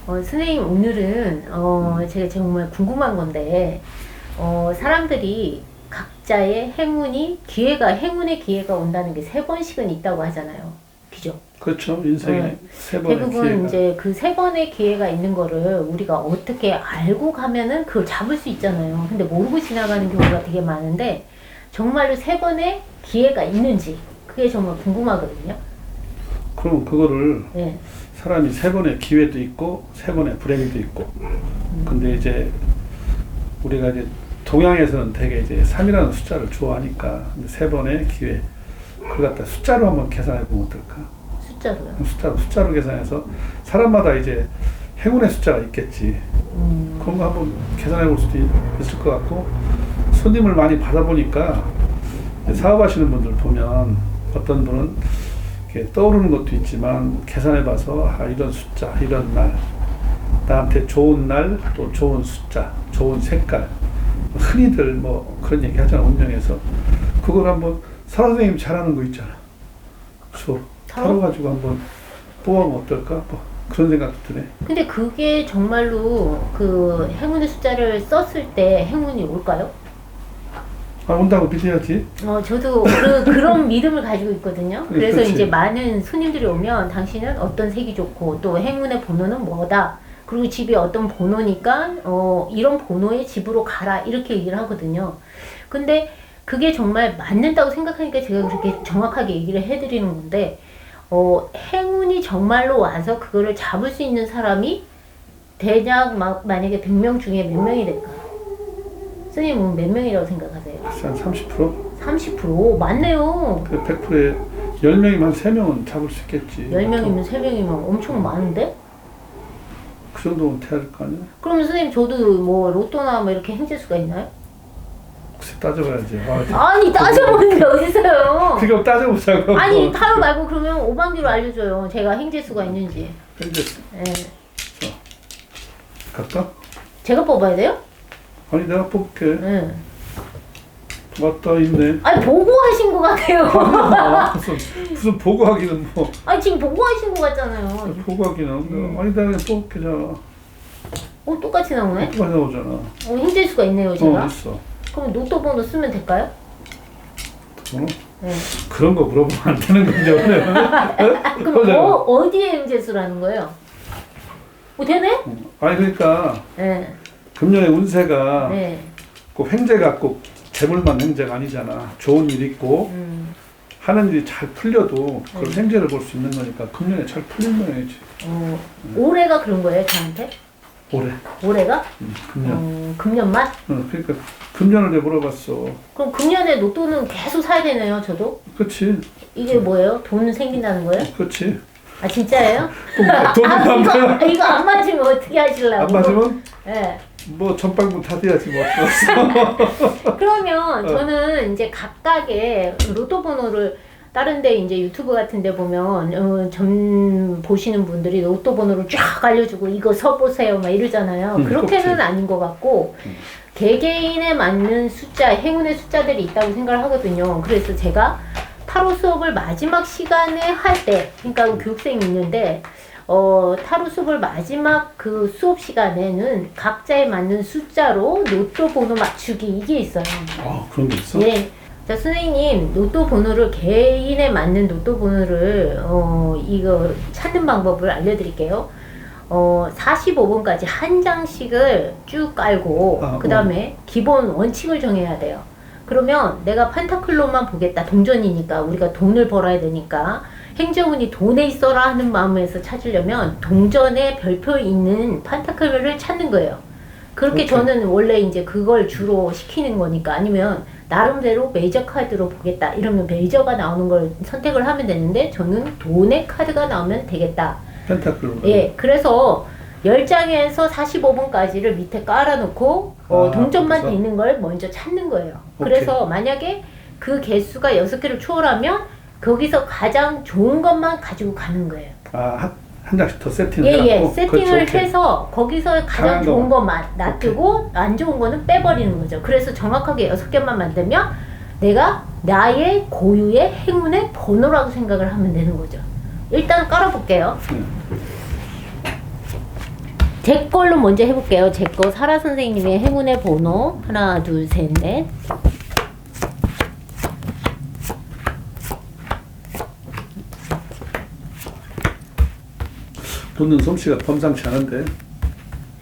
선생님, 오늘은, 제가 정말 궁금한 건데, 사람들이 각자의 행운의 기회가 온다는 게 3번씩은 있다고 하잖아요. 그죠? 그렇죠. 인생에 세 번의 대부분 기회가. 이제 그 3번의 기회가 있는 거를 우리가 어떻게 알고 가면은 그걸 잡을 수 있잖아요. 근데 모르고 지나가는 경우가 되게 많은데, 정말로 3번의 기회가 있는지, 그게 정말 궁금하거든요. 그럼 그거를 네. 사람이 3번의 기회도 있고 3번의 불행도 있고. 근데 이제 우리가 이제 동양에서는 되게 이제 3이라는 숫자를 좋아하니까, 근데 3번의 기회, 그걸 갖다 숫자로 한번 계산해 보면 어떨까? 숫자로요? 숫자로 계산해서 사람마다 이제 행운의 숫자가 있겠지. 그런 거 한번 계산해 볼 수도 있을 것 같고, 손님을 많이 받아보니까 사업하시는 분들 보면 어떤 분은 이렇게 떠오르는 것도 있지만 계산해 봐서 이런 숫자, 이런 날, 나한테 좋은 날, 또 좋은 숫자, 좋은 색깔, 흔히들 뭐 그런 얘기 하잖아, 운명에서. 그걸 한번 사라 선생님 잘하는 거 있잖아. 타로 가지고 한번 뽑아보면 어떨까? 뭐 그런 생각도 드네. 근데 그게 정말로 그 행운의 숫자를 썼을 때 행운이 올까요? 온다고 믿어야지. 저도 그런 믿음을 가지고 있거든요. 그래서 그렇지. 이제 많은 손님들이 오면 당신은 어떤 색이 좋고 또 행운의 번호는 뭐다. 그리고 집이 어떤 번호니까 이런 번호의 집으로 가라 이렇게 얘기를 하거든요. 근데 그게 정말 맞는다고 생각하니까 제가 그렇게 정확하게 얘기를 해드리는 건데 행운이 정말로 와서 그거를 잡을 수 있는 사람이 대략 만약에 100명 중에 몇 명이 될까요? 선생님은 몇 명이라고 생각하세요? 한 30%? 30%? 맞네요. 그 100%에 10명이면 3명은 잡을 수 있겠지. 10명이면 3명이면 엄청 많은데? 그 정도는 돼야 될 거 아니야? 그러면 선생님 저도 뭐 로또나 뭐 이렇게 행재수가 있나요? 글쎄 따져봐야지. 아니 따져보는 게 어딨어요. 그거 따져보자고. 아니 타로 말고 그러면 오방기로 알려줘요. 제가 행재수가 있는지. 현재 예. 갈까? 제가 뽑아야 돼요? 아니 내가 뽑게. 예. 맞다, 있네. 아니 보고 하신 것 같아요. 무슨 보고하기는 뭐. 아니 지금 보고 하신 것 같잖아요. 보고하기는. 아니 내가 그냥 뽑게 잖아. 똑같이 나오네? 똑같이 나오잖아. 행재수가 있네요 제가. 있어. 그럼 로또 번호 쓰면 될까요? 번호? 네. 그런 거 물어보면 안 되는 건데 원래. 그럼 어디에 행재수라는 거예요? 되네? 아니 그러니까 네. 금년의 운세가 네. 꼭 횡재가 꼭 재물만 횡재가 아니잖아. 좋은 일 있고 하는 일이 잘 풀려도 그걸 횡재를 볼 수 있는 거니까 금년에 잘 풀린 모양이지. 올해가 그런 거예요 저한테? 올해. 올해가? 금년. 금년만? 그러니까 금년을 내가 물어봤어. 그럼 금년에 로또는 계속 사야 되네요 저도? 그렇지. 이게 뭐예요? 돈 생긴다는 거예요? 그렇지. 아 진짜예요? 돈은 안 돼요. 이거 안 맞으면 어떻게 하시려고? 안 맞으면 네. 뭐 전방문 다 돼야지 뭐. 어떡했어. 그러면 저는 이제 각각의 로또 번호를 다른 데 이제 유튜브 같은 데 보면 점 보시는 분들이 로또 번호를 쫙 알려주고 이거 써보세요 막 이러잖아요. 그렇게는 그렇지. 아닌 것 같고 개개인에 맞는 숫자, 행운의 숫자들이 있다고 생각을 하거든요. 그래서 제가 타로 수업을 마지막 시간에 할 때, 그러니까 교육생이 있는데 타로 수업을 마지막 그 수업 시간에는 각자에 맞는 숫자로 로또 번호 맞추기 이게 있어요. 그런 게 있어? 예. 자, 선생님, 로또 번호를, 개인에 맞는 로또 번호를, 이거 찾는 방법을 알려드릴게요. 45번까지 한 장씩을 쭉 깔고, 그 다음에 기본 원칙을 정해야 돼요. 그러면 내가 펜타클로만 보겠다. 동전이니까, 우리가 돈을 벌어야 되니까, 행정운이 돈에 있어라 하는 마음에서 찾으려면, 동전에 별표 있는 펜타클로를 찾는 거예요. 그렇게 저는 원래 이제 그걸 주로 시키는 거니까. 아니면 나름대로 메이저 카드로 보겠다 이러면 메이저가 나오는 걸 선택을 하면 되는데 저는 돈의 카드가 나오면 되겠다. 펜타클로. 예, 그래서 10장에서 45번까지를 밑에 깔아놓고 동전만 돼 있는 걸 먼저 찾는 거예요. 그래서 만약에 그 개수가 6개를 초월하면 거기서 가장 좋은 것만 가지고 가는 거예요. 한 장씩 더 세팅을 해갖고. 예, 세팅을 그렇지, 해서 거기서 가장 좋은 것만 놔두고 안 좋은 거는 빼버리는 거죠. 그래서 정확하게 6개만 만들면 내가 나의 고유의 행운의 번호라고 생각을 하면 되는 거죠. 일단 깔아볼게요. 제 걸로 먼저 해볼게요. 제 거 사라 선생님의 행운의 번호 하나, 둘, 셋, 넷. 붙는 솜씨가 범상치 않은데.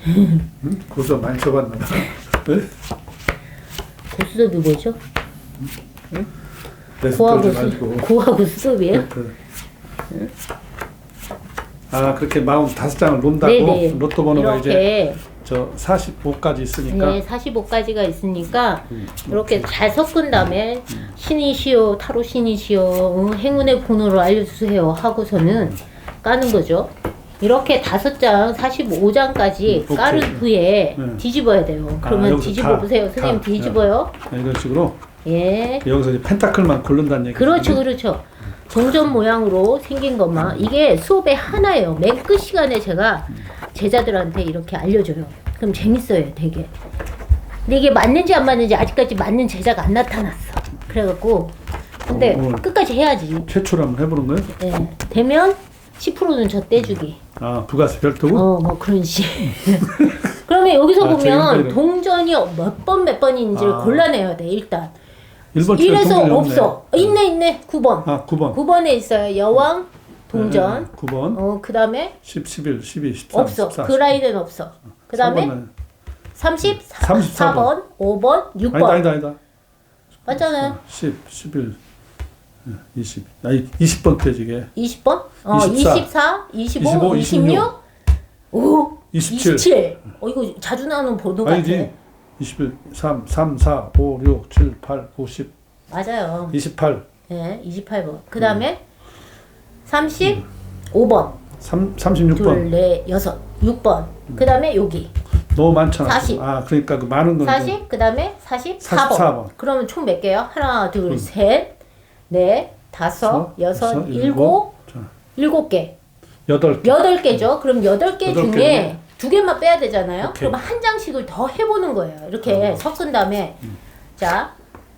응? 고수 많이 쳐봤나 봐. 네? 고수톱이 뭐죠? 응? 고하고 레스토랑이 가지고. 고하고 수톱이에요? 아, 그렇게 마음 5장을 놓는다고? 네네. 로또 번호가 이제 이렇게 저 45까지 있으니까. 네, 45까지가 있으니까 이렇게 잘 섞은 다음에 신이시여 타로 신이시여 행운의 번호를 알려주세요 하고서는 까는 거죠. 이렇게 5장 45장까지 오케이. 깔은 후에 네. 뒤집어야 돼요. 그러면 여기서 뒤집어 다, 보세요. 선생님 다, 뒤집어요. 이런 식으로 예. 여기서 이제 펜타클만 고른다는 얘기죠. 그렇죠, 그렇죠. 동전 모양으로 생긴 것만 이게 수업의 하나예요. 맨 끝 시간에 제가 제자들한테 이렇게 알려줘요. 그럼 재밌어요, 되게. 근데 이게 맞는지 안 맞는지 아직까지 맞는 제자가 안 나타났어. 그래갖고 근데 끝까지 해야지. 최초로 한번 해보는 거예요? 예. 되면 10%는 저 떼주기. 아, 부가세 별도고? 뭐 그런 식. 그러면 여기서 아, 보면 재밌다, 동전이 몇 번인지를 골라내야 돼, 일단. 1번 1에서 없어. 있네. 9번. 아, 9번. 9번에 있어요. 여왕, 동전. 네, 9번. 그 다음에 10, 11, 12, 13, 없어. 14. 그 라인은 없어. 그 다음에 34번, 5번, 6번. 아니다. 맞잖아요. 10, 11, 20. 20번 떼지게. 20번? 24, 24, 25, 26, 5, 27. 이거 자주 나오는 번호 같아. 아니지. 21, 3, 4, 5, 6, 7, 8, 9, 10. 맞아요. 28. 네, 28번. 그 다음에 35번. 36번. 둘, 넷, 여섯, 6번. 그 다음에 여기. 너무 많잖아. 40. 아, 그러니까 그 많은 건 40, 그 다음에 44번. 44번. 그러면 총 몇 개요? 하나, 둘, 셋, 넷, 다섯, 여섯, 일곱, 일곱 개. 8개. 8개죠. 그럼 8개 여덟 중에 개네. 2개만 빼야 되잖아요. 오케이. 그럼 한 장씩을 더 해보는 거예요. 이렇게 섞은 다음에 자,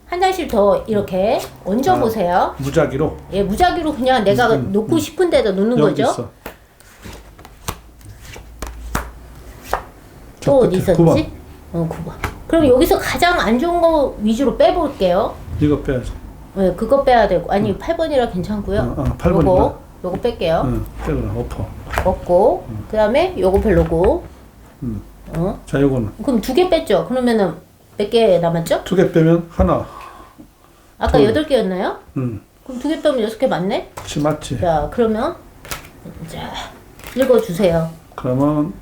한 장씩 더 이렇게 얹어보세요. 무작위로. 예, 무작위로 그냥 내가 놓고 싶은 데다 놓는 여기 거죠. 있어. 또 어디 끝에 있었지? 9번. 9번. 그럼 여기서 가장 안 좋은 거 위주로 빼볼게요. 이거 빼야지. 네, 그거 빼야 되고 아니 8번이라 괜찮고요. 8번이다. 요거 뺄게요. 응, 빼거나 엎어. 먹고 그다음에 요거 별로고. 자, 요거는 그럼 2개 뺐죠. 그러면은 몇 개 남았죠? 2개 빼면 하나. 아까 둘. 8개였나요? 응. 그럼 2개 빼면 6개 맞네? 그치, 맞지. 자, 그러면 자, 읽어 주세요. 그러면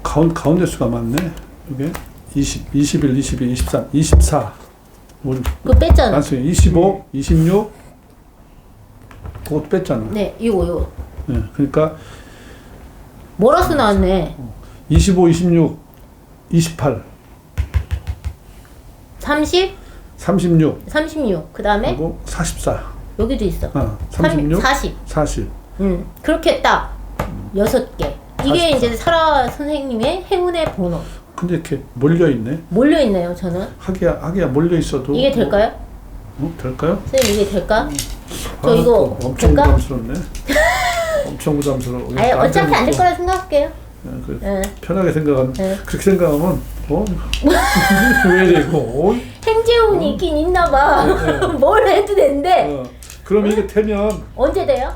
가운데 수가 맞네. 이게 20, 21, 22, 23, 24. 그거 뺐잖아. 단순히 25, 26. 그것도 뺐잖아. 네, 이거. 네, 그러니까 몰아서 나왔네. 25, 26, 28, 30, 36. 36. 그다음에 그리고 44. 여기도 있어. 36, 40. 40. 그렇게 딱 6개. 이게 44. 이제 사라 선생님의 행운의 번호. 근데 이렇게 몰려 있네. 몰려 있네요, 저는. 하기야 몰려 있어도. 이게 될까요? 될까요? 선생님 이게 될까? 저 아, 이거 또 엄청 될까? 부담스럽네. 엄청 부담스러워. 아니, 어차피 안 될 거라 생각할게요. 네. 편하게 생각하면 네. 그렇게 생각하면 왜 이래 이거? 행재운이 있긴 있나 봐. 네. 뭘 해도 된대. 그럼 이게 되면 언제 돼요?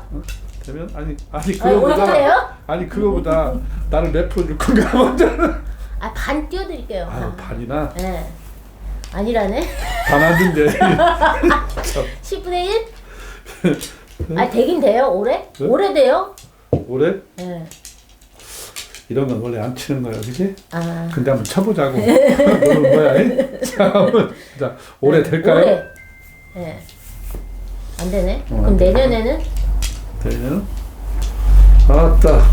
아니 언제 그거보다 돼요? 그거보다 나를 몇 프로 줄 건가 먼저. 반 띄워드릴게요. 반이나 네. 아니라네. 반 안 된대. 10분의 1? 되긴 돼요, 올해? 네? 올해 돼요? 올해 네. 이런 건 원래 안 치는 거야, 그지? 아. 근데 한번 쳐보자고. 너는 뭐야? 자, 올해 될까요? 올해. 네. 안 되네. 그럼 안 되네. 내년에는 되면 아따.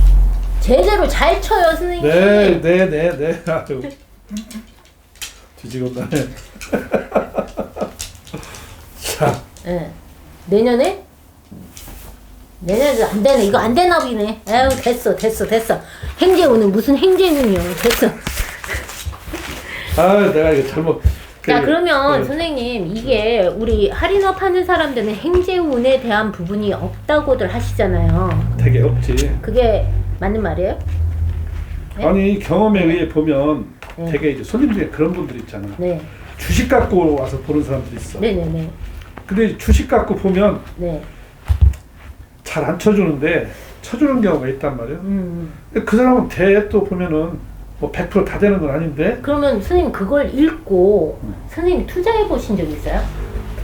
제대로 잘 쳐요, 선생님. 네. 아유. 뒤지겠네. 자, 네. 내년에도 안 되네. 이거 안 되나 보네. 에휴, 됐어. 행재운은 무슨 행재운이요. 됐어. 내가 이거 잘못. 자, 그러면 네. 선생님, 이게 우리 할인업 하는 사람들은 행재운에 대한 부분이 없다고들 하시잖아요. 되게 없지. 그게 맞는 말이에요? 네? 아니 경험에 의해 보면 네. 되게 이제 손님 중에 그런 분들 있잖아. 네. 주식 갖고 와서 보는 사람들이 있어. 네네네. 근데 주식 갖고 보면 네. 잘 안 쳐주는데 쳐주는 경우가 있단 말이에요. 음. 근데 그 사람은 또 보면은 뭐 100%다 되는 건 아닌데 그러면 선생님 그걸 읽고 선생님 투자해 보신 적 있어요?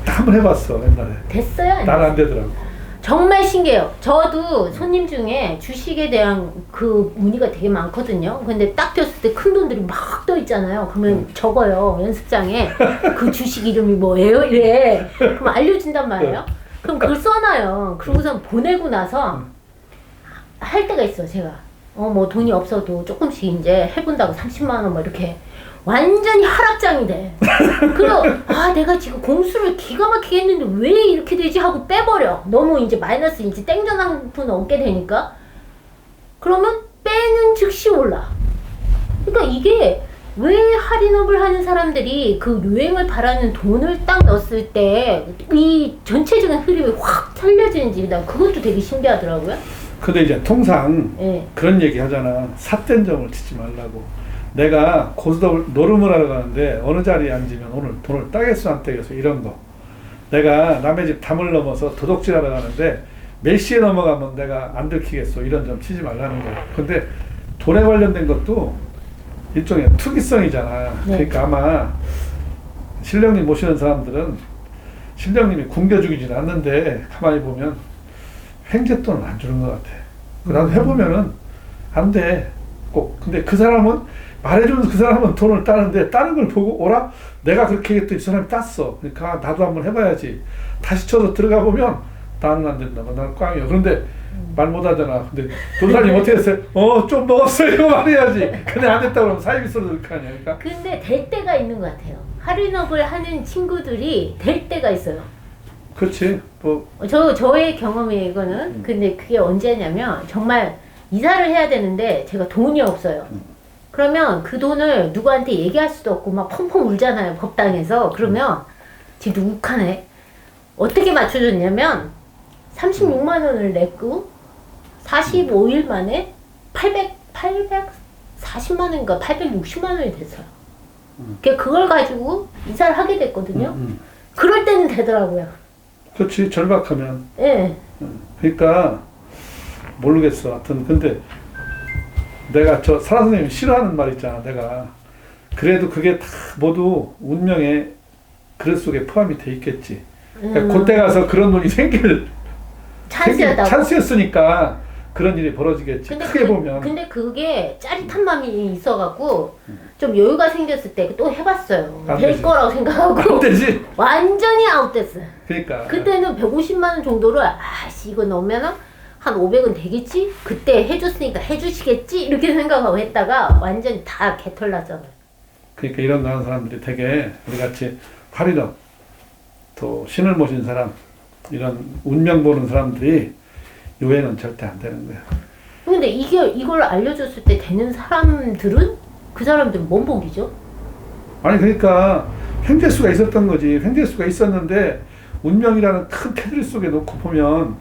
한번 해봤어 옛날에. 됐어요? 아니면? 나는 안 되더라고. 정말 신기해요. 저도 손님 중에 주식에 대한 그 문의가 되게 많거든요. 근데 딱 꼈을 때 큰 돈들이 막 떠 있잖아요. 그러면 적어요. 연습장에 그 주식 이름이 뭐예요? 이래. 그럼 알려준단 말이에요. 그럼 그걸 써놔요. 그러고선 보내고 나서 할 때가 있어, 제가. 뭐 돈이 없어도 조금씩 이제 해본다고 30만 원 뭐 이렇게 완전히 하락장이 돼. 그리고 내가 지금 공수를 기가 막히게 했는데 왜 이렇게 되지 하고 빼버려. 너무 이제 마이너스 이제 땡전 한 푼 넘게 되니까. 그러면 빼는 즉시 올라. 그러니까 이게 왜 할인업을 하는 사람들이 그 유행을 바라는 돈을 딱 넣었을 때 이 전체적인 흐름이 확 살려지는지 난 그것도 되게 신기하더라고요. 근데 이제 통상 네. 그런 얘기 하잖아. 삿된 점을 치지 말라고. 내가 고스톱을 노름을 하러 가는데 어느 자리에 앉으면 오늘 돈을 따겠어 안 따겠어 이런 거. 내가 남의 집 담을 넘어서 도둑질하러 가는데 몇 시에 넘어가면 내가 안 들키겠어 이런 점 치지 말라는 거야. 근데 돈에 관련된 것도 일종의 투기성이잖아. 네. 그러니까 아마 신령님 모시는 사람들은 신령님이 굶겨 죽이진 않는데 가만히 보면 횡재돈은 안 주는 것 같아. 나도 해보면은 안 돼. 꼭. 근데 그 사람은 말해주면서 그 사람은 돈을 따는데 따는 걸 보고 오라? 내가 그렇게 했더니 이 사람이 땄어. 그러니까 나도 한번 해봐야지. 다시 쳐서 들어가 보면 나는 안 된다. 나는 꽝이야. 그런데 말 못하잖아. 근데 도사님 어떻게 했어요? 좀 먹었어요. 이거 말해야지. 근데 안 됐다고 그러면 사이비 소리 들을 거 아니야. 그러니까. 근데 될 때가 있는 것 같아요. 할인업을 하는 친구들이 될 때가 있어요. 그렇지. 뭐 저의 경험이에요, 이거는. 근데 그게 언제냐면, 정말 이사를 해야 되는데, 제가 돈이 없어요. 그러면 그 돈을 누구한테 얘기할 수도 없고, 막 펑펑 울잖아요, 법당에서. 그러면, 지금 욱하네. 어떻게 맞춰줬냐면, 36만 원을 냈고, 45일 만에 840만 원인가 860만 원이 됐어요. 그걸 가지고 이사를 하게 됐거든요. 그럴 때는 되더라고요. 그렇지. 절박하면. 예. 그러니까 모르겠어. 하여튼 근데 내가 저 사라 선생님이 싫어하는 말 있잖아. 내가 그래도 그게 다 모두 운명의 그릇 속에 포함이 돼 있겠지. 그러니까 그때 가서 그런 돈이 생길 찬스였으니까 그런 일이 벌어지겠지. 크게 보면. 근데 그게 짜릿한 마음이 있어갖고 좀 여유가 생겼을 때 또 해봤어요. 안 될 되지. 거라고 생각하고 안 되지. 완전히 아웃됐어요. 그러니까. 그때는 150만 원 정도를 이거 넣으면은 한 500은 되겠지? 그때 해줬으니까 해주시겠지? 이렇게 생각하고 했다가 완전히 다 개털났잖아요. 그러니까 이런 거 하는 사람들이 되게 우리같이 활이던 또 신을 모신 사람 이런 운명 보는 사람들이 요행은 절대 안 되는 거야. 근데 이걸 알려줬을 때 되는 사람들은 그 사람들은 뭔 복이죠? 아니 그러니까 횡재수가 있었던 거지. 횡재수가 있었는데 운명이라는 큰 테두리 속에 놓고 보면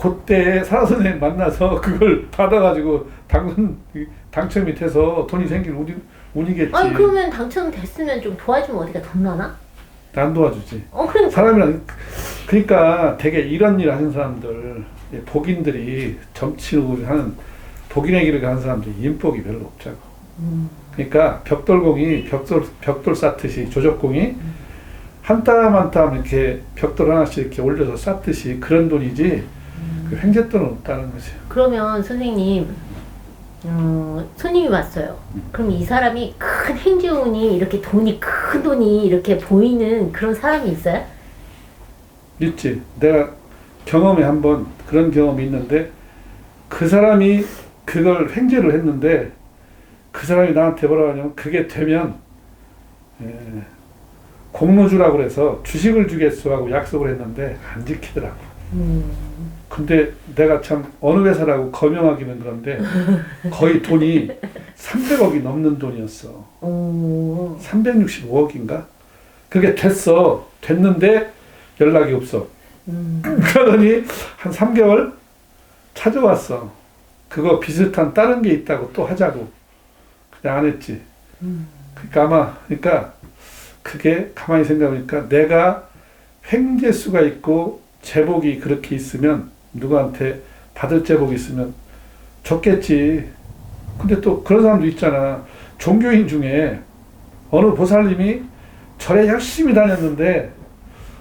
그때 사라 선생님 만나서 그걸 받아가지고 당첨이 돼서 돈이 생길 운이겠지. 아니 그러면 당첨됐으면 좀 도와주면 어디가 돈 나나? 안 도와주지. 그러니까. 사람이랑 그러니까 되게 이런 일 하는 사람들 복인들이 정치를 하는 복인의 길을 가는 사람들이 인복이 별로 없자고. 그러니까 벽돌공이 벽돌 쌓듯이 조적공이 한 땀 한 땀 이렇게 벽돌 하나씩 이렇게 올려서 쌓듯이 그런 돈이지 그 횡재돈은 없다는 거지. 그러면 선생님 손님이 왔어요. 그럼 이 사람이 큰 행주운이 이렇게 큰 돈이 이렇게 보이는 그런 사람이 있어요? 있지. 내가 경험에 한번 그런 경험이 있는데 그 사람이 그걸 횡재를 했는데 그 사람이 나한테 뭐라고 하냐면 그게 되면 공로주라고 그래서 주식을 주겠어 하고 약속을 했는데 안 지키더라고. 근데 내가 참 어느 회사라고 거명하기는 그런데 거의 돈이 300억이 넘는 돈이었어. 365억인가? 그게 됐는데 연락이 없어. 그러더니 한 3개월 찾아왔어. 그거 비슷한 다른 게 있다고 또 하자고 그냥 안 했지. 그러니까 아마 그러니까 그게 가만히 생각해보니까 내가 횡재수가 있고 제복이 그렇게 있으면 누구한테 받을 제복이 있으면 좋겠지. 근데 또 그런 사람도 있잖아. 종교인 중에 어느 보살님이 절에 열심히 다녔는데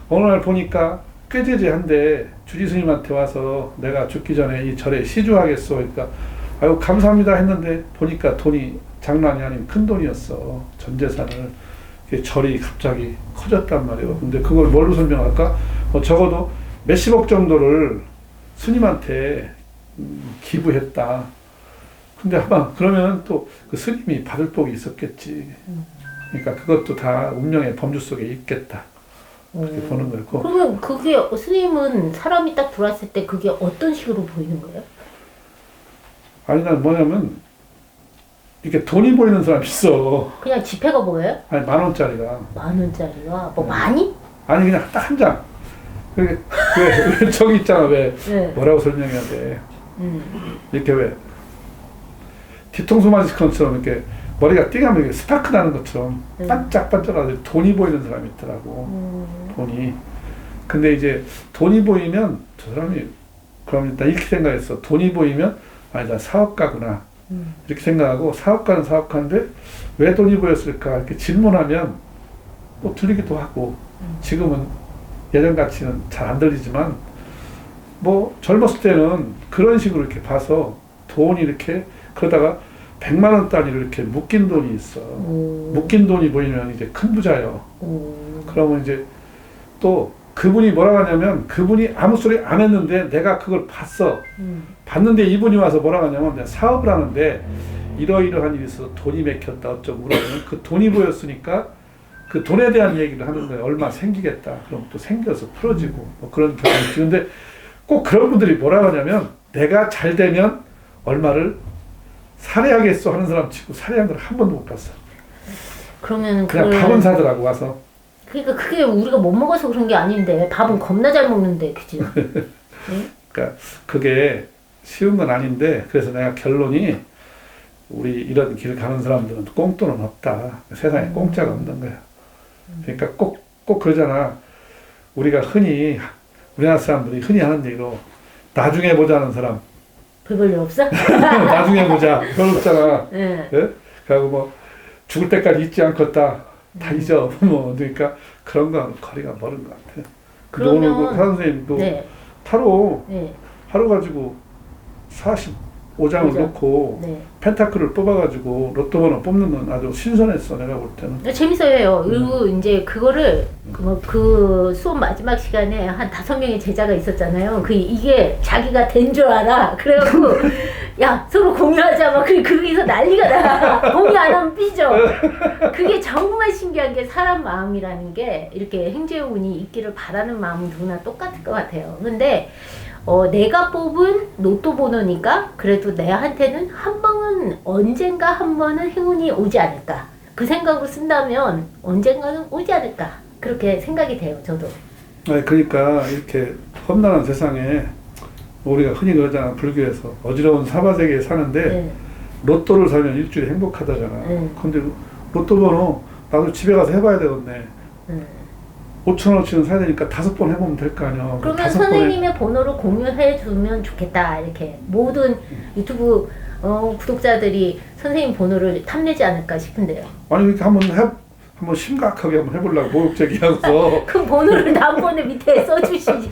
어느 날 보니까 꾀죄죄한데 주지스님한테 와서 내가 죽기 전에 이 절에 시주하겠어. 그러니까 아유 감사합니다 했는데 보니까 돈이 장난이 아닌 큰 돈이었어. 전 재산을. 절이 갑자기 커졌단 말이에요. 근데 그걸 뭘로 설명할까? 적어도 몇십억 정도를 스님한테 기부했다. 근데 아마 그러면 또 그 스님이 받을 복이 있었겠지. 그러니까 그것도 다 운명의 범주 속에 있겠다. 그렇게 보는 거고. 그러면 그게 스님은 사람이 딱 들어왔을 때 그게 어떤 식으로 보이는 거예요? 아니 난 뭐냐면 이렇게 돈이 보이는 사람 있어. 그냥 지폐가 보여요? 아니 10,000원짜리가. 10,000원짜리가 뭐 많이? 아니 그냥 딱 한 장. 왜 저기 있잖아 왜 네. 뭐라고 설명해야 돼. 이렇게 왜 뒤통수 맞은 것처럼 이렇게 머리가 띵하면 이렇게 스파크 나는 것처럼 반짝반짝하고 돈이 보이는 사람이 있더라고. 돈이. 근데 이제 돈이 보이면 저 사람이 그럼 일단 이렇게 생각했어. 돈이 보이면 나 사업가구나. 이렇게 생각하고 사업가는 사업가인데 왜 돈이 보였을까 이렇게 질문하면 뭐 들리기도 하고 지금은 예전같이는 잘 안 들리지만 뭐 젊었을 때는 그런 식으로 이렇게 봐서 돈이 이렇게 그러다가 100만 원 단위로 이렇게 묶인 돈이 있어. 묶인 돈이 보이면 이제 큰 부자예요. 그러면 이제 또 그분이 뭐라고 하냐면 그분이 아무 소리 안 했는데 내가 그걸 봤어. 봤는데 이분이 와서 뭐라고 하냐면 내가 사업을 하는데 이러이러한 일이 있어서 돈이 맥혔다 어쩌고 그러면 그 돈이 보였으니까 그 돈에 대한 얘기를 하는 거예요. 얼마 생기겠다. 그럼 또 생겨서 풀어지고 뭐 그런 경험이 있지. 근데 꼭 그런 분들이 뭐라고 하냐면 내가 잘 되면 얼마를 살해하겠어 하는 사람 치고 살해한 걸 한 번도 못 봤어. 그러면 그냥 밥은 사더라고 와서. 그러니까 그게 우리가 못 먹어서 그런 게 아닌데 밥은 겁나 잘 먹는데 그치? 응? 그러니까 그게 쉬운 건 아닌데 그래서 내가 결론이 우리 이런 길 가는 사람들은 꽁돈은 없다. 세상에 공짜가 없는 거야. 그러니까 꼭 그러잖아. 우리가 흔히 우리나라 사람들이 흔히 하는 얘기로 나중에 보자는 사람. 별 볼 일 없어? 나중에 보자. 별 없잖아. 네. 예? 그리고 뭐 죽을 때까지 잊지 않겠다. 다 잊어. 뭐 그러니까 그런 건 거리가 멀은 것 같아. 그러면 오늘 그 선생님도 네. 타로 네. 하루 가지고 45장을 놓고 네. 펜타클을 뽑아가지고 로또 번호 뽑는 건 아주 신선했어 내가 볼 때는. 재밌어요. 그리고 이제 그거를 그 수업 마지막 시간에 한 5명의 제자가 있었잖아요. 이게 자기가 된 줄 알아. 그래갖고 야 서로 공유하자 막 거기서 난리가 나. 공유 안 하면 삐져. 그게 정말 신기한 게 사람 마음이라는 게 이렇게 행재운이 있기를 바라는 마음은 누구나 똑같을 것 같아요. 근데 내가 뽑은 로또 번호니까 그래도 내한테는 한 번은 언젠가 한 번은 행운이 오지 않을까. 그 생각으로 쓴다면 언젠가는 오지 않을까. 그렇게 생각이 돼요. 저도. 아니 그러니까 이렇게 험난한 세상에 우리가 흔히 그러잖아. 불교에서 어지러운 사바세계에 사는데 네. 로또를 사면 일주일에 행복하다잖아. 근데 로또 번호 나도 집에 가서 해봐야 되겠네. 5,000원어치는 사야 되니까 5번 해보면 될 거 아니야. 그러면 선생님의 번호를 공유해 주면 좋겠다. 이렇게 모든 유튜브 구독자들이 선생님 번호를 탐내지 않을까 싶은데요. 아니 이렇게 한번 심각하게 한번 해보려고 모욕제기하고서. 그 번호를 다음번에 밑에 써주시지.